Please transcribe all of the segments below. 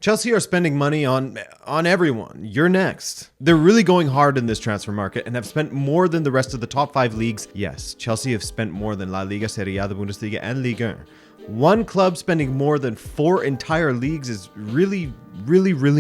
Chelsea are spending money on everyone. You're next. They're really going hard in this transfer market and have spent more than the rest of the top 5 leagues. Yes, Chelsea have spent more than La Liga, Serie A, the Bundesliga, and Ligue 1. One club spending more than 4 entire leagues is really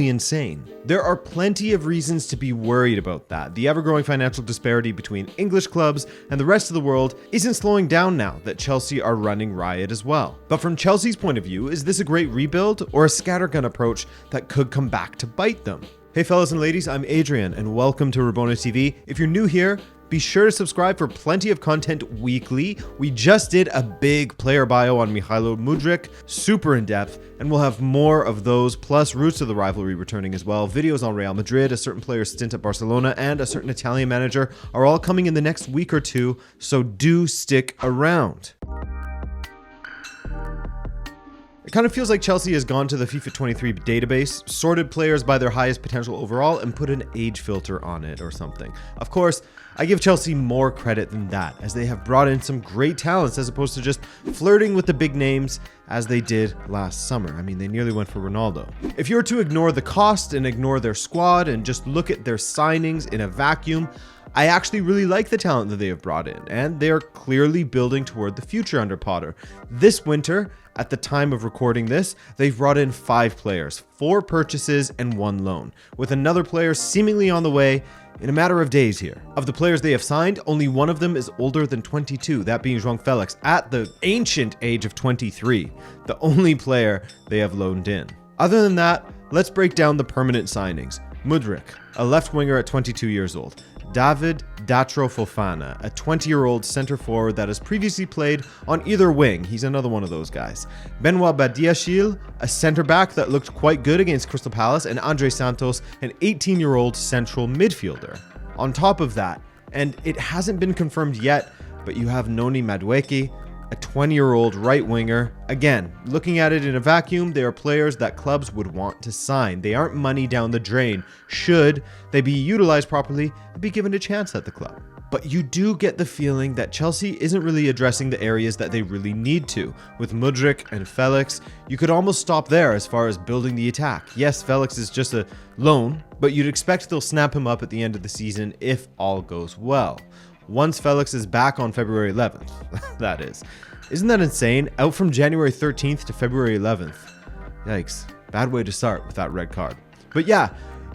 insane. There are plenty of reasons to be worried about that. The ever-growing financial disparity between English clubs and the rest of the world isn't slowing down now that Chelsea are running riot as well. But from Chelsea's point of view, is this a great rebuild or a scattergun approach that could come back to bite them? Hey fellas and ladies, I'm Adrian and welcome to Rabona TV. If you're new here, be sure to subscribe for plenty of content weekly. We just did a big player bio on Mihailo Mudryk, super in depth, and we'll have more of those, plus roots of the rivalry returning as well. Videos on Real Madrid, a certain player's stint at Barcelona, and a certain Italian manager are all coming in the next week or two, so do stick around. It kind of feels like Chelsea has gone to the FIFA 23 database, sorted players by their highest potential overall, and put an age filter on it or something. Of course, I give Chelsea more credit than that, as they have brought in some great talents as opposed to just flirting with the big names as they did last summer. I mean, they nearly went for Ronaldo. If you were to ignore the cost and ignore their squad and just look at their signings in a vacuum, I actually really like the talent that they have brought in, and they are clearly building toward the future under Potter. This winter, at the time of recording this, they've brought in 5 players, 4 purchases and 1 loan, with another player seemingly on the way in a matter of days here. Of the players they have signed, only one of them is older than 22, that being João Felix, at the ancient age of 23, the only player they have loaned in. Other than that, let's break down the permanent signings. Mudryk, a left winger at 22 years old. David Datro Fofana, a 20-year-old center forward that has previously played on either wing. He's another one of those guys. Benoit Badiashile, a center back that looked quite good against Crystal Palace, and Andre Santos, an 18-year-old central midfielder. On top of that, and it hasn't been confirmed yet, but you have Noni Madueke, a 20-year-old right winger. Again, looking at it in a vacuum, they are players that clubs would want to sign. They aren't money down the drain. Should they be utilized properly and be given a chance at the club? But you do get the feeling that Chelsea isn't really addressing the areas that they really need to. With Mudryk and Felix, you could almost stop there as far as building the attack. Yes, Felix is just a loan, but you'd expect they'll snap him up at the end of the season if all goes well. Once Felix is back on February 11th, that is. Isn't that insane? Out from January 13th to February 11th. Yikes. Bad way to start with that red card. But yeah,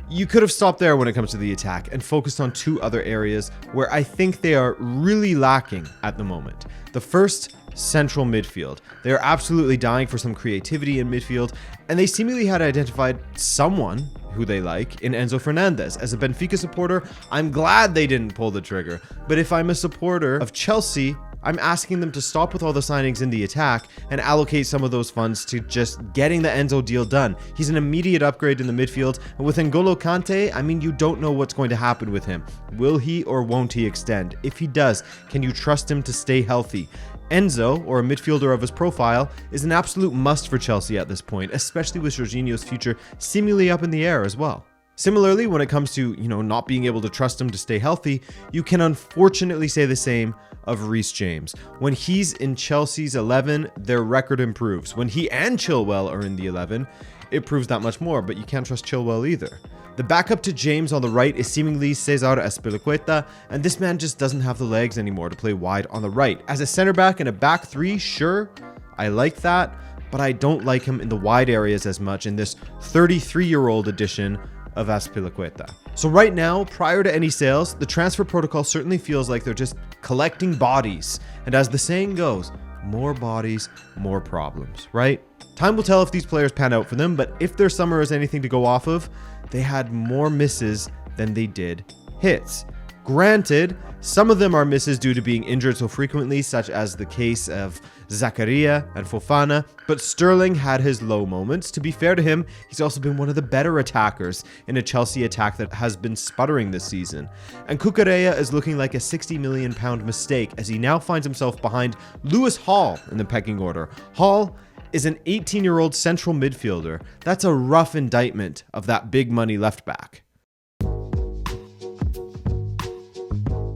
you could have stopped there when it comes to the attack and focused on 2 other areas where I think they are really lacking at the moment. The first, central midfield. They are absolutely dying for some creativity in midfield, and they seemingly had identified someone who they like in Enzo Fernandez. As a Benfica supporter, I'm glad they didn't pull the trigger. But if I'm a supporter of Chelsea, I'm asking them to stop with all the signings in the attack and allocate some of those funds to just getting the Enzo deal done. He's an immediate upgrade in the midfield, and with N'Golo Kante, I mean, you don't know what's going to happen with him. Will he or won't he extend? If he does, can you trust him to stay healthy? Enzo, or a midfielder of his profile, is an absolute must for Chelsea at this point, especially with Jorginho's future seemingly up in the air as well. Similarly, when it comes to, not being able to trust him to stay healthy, you can unfortunately say the same of Reece James. When he's in Chelsea's 11, their record improves. When he and Chilwell are in the 11, it proves that much more, but you can't trust Chilwell either. The backup to James on the right is seemingly Cesar Azpilicueta, and this man just doesn't have the legs anymore to play wide on the right. As a center back in a back 3, sure, I like that, but I don't like him in the wide areas as much in this 33-year-old edition of Azpilicueta. So right now, prior to any sales, the transfer protocol certainly feels like they're just collecting bodies. And as the saying goes, more bodies, more problems, right? Time will tell if these players pan out for them, but if their summer is anything to go off of, they had more misses than they did hits. Granted, some of them are misses due to being injured so frequently, such as the case of Zakaria and Fofana, but Sterling had his low moments. To be fair to him, he's also been one of the better attackers in a Chelsea attack that has been sputtering this season. And Cucurella is looking like a £60 million mistake as he now finds himself behind Lewis Hall in the pecking order. Hall is an 18-year-old central midfielder. That's a rough indictment of that big money left back.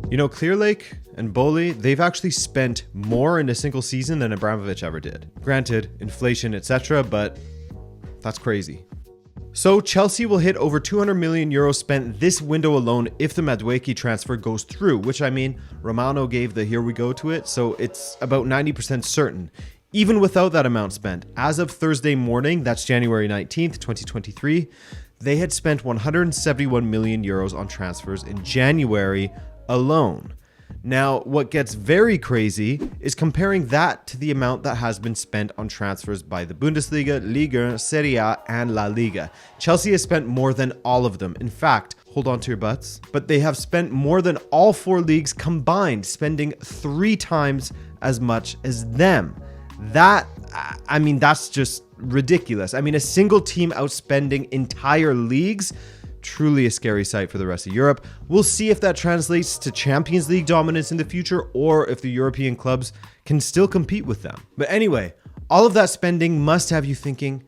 Clearlake and Boehly, they've actually spent more in a single season than Abramovich ever did. Granted, inflation, etc., but that's crazy. So Chelsea will hit over 200 million euros spent this window alone if the Madueke transfer goes through, which I mean, Romano gave the here we go to it, so it's about 90% certain. Even without that amount spent, as of Thursday morning, that's January 19th, 2023, they had spent 171 million euros on transfers in January alone. Now, what gets very crazy is comparing that to the amount that has been spent on transfers by the Bundesliga, Liga, Serie A, and La Liga. Chelsea has spent more than all of them. In fact, hold on to your butts, but they have spent more than all 4 leagues combined, spending 3 times as much as them. That's just ridiculous. I mean, a single team outspending entire leagues, truly a scary sight for the rest of Europe. We'll see if that translates to Champions League dominance in the future or if the European clubs can still compete with them. But anyway, all of that spending must have you thinking,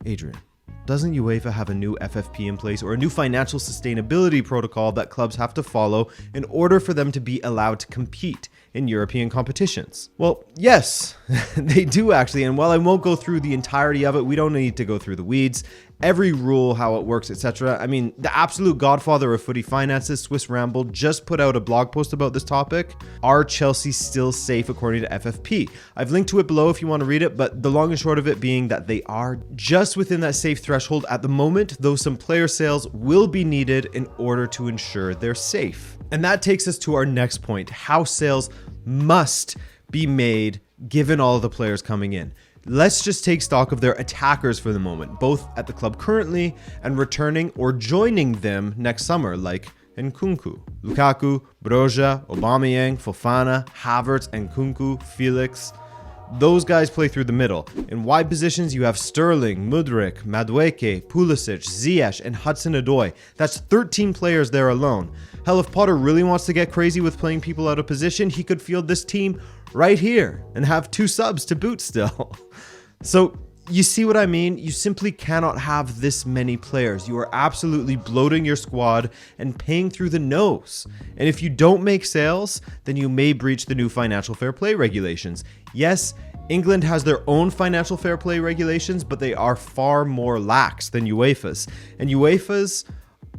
Adrian, doesn't UEFA have a new FFP in place or a new financial sustainability protocol that clubs have to follow in order for them to be allowed to compete in European competitions? Well, yes, they do actually. And while I won't go through the entirety of it, we don't need to go through the weeds, every rule, how it works, etc. I mean, the absolute godfather of footy finances, Swiss Ramble, just put out a blog post about this topic. Are Chelsea still safe according to FFP? I've linked to it below if you want to read it, but the long and short of it being that they are just within that safe threshold at the moment, though some player sales will be needed in order to ensure they're safe. And that takes us to our next point, how sales must be made given all of the players coming in. Let's just take stock of their attackers for the moment, both at the club currently and returning or joining them next summer, like Nkunku, Lukaku, Broja, Aubameyang, Fofana, Havertz, Nkunku, Felix. Those guys play through the middle. In wide positions, you have Sterling, Mudryk, Madueke, Pulisic, Ziyech, and Hudson-Odoi. That's 13 players there alone. Hell, if Potter really wants to get crazy with playing people out of position, he could field this team right here and have 2 subs to boot still. So you see what I mean? You simply cannot have this many players. You are absolutely bloating your squad and paying through the nose. And if you don't make sales, then you may breach the new financial fair play regulations. Yes, England has their own financial fair play regulations, but they are far more lax than UEFA's. And UEFA's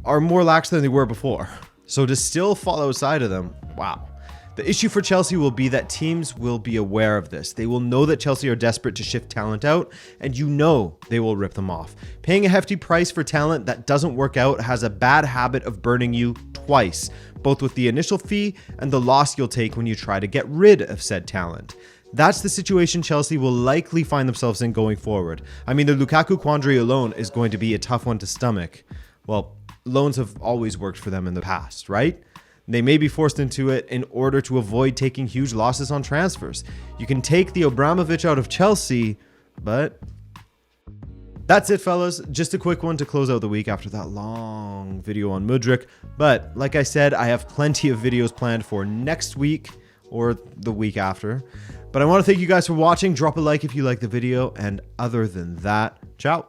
are more lax than they were before. So to still fall outside of them, wow. The issue for Chelsea will be that teams will be aware of this. They will know that Chelsea are desperate to shift talent out, and you know they will rip them off. Paying a hefty price for talent that doesn't work out has a bad habit of burning you twice, both with the initial fee and the loss you'll take when you try to get rid of said talent. That's the situation Chelsea will likely find themselves in going forward. I mean, the Lukaku quandary alone is going to be a tough one to stomach. Well, loans have always worked for them in the past, right? They may be forced into it in order to avoid taking huge losses on transfers. You can take the Abramovich out of Chelsea, but that's it, fellas. Just a quick one to close out the week after that long video on Mudryk. But like I said, I have plenty of videos planned for next week or the week after. But I want to thank you guys for watching. Drop a like if you like the video. And other than that, ciao.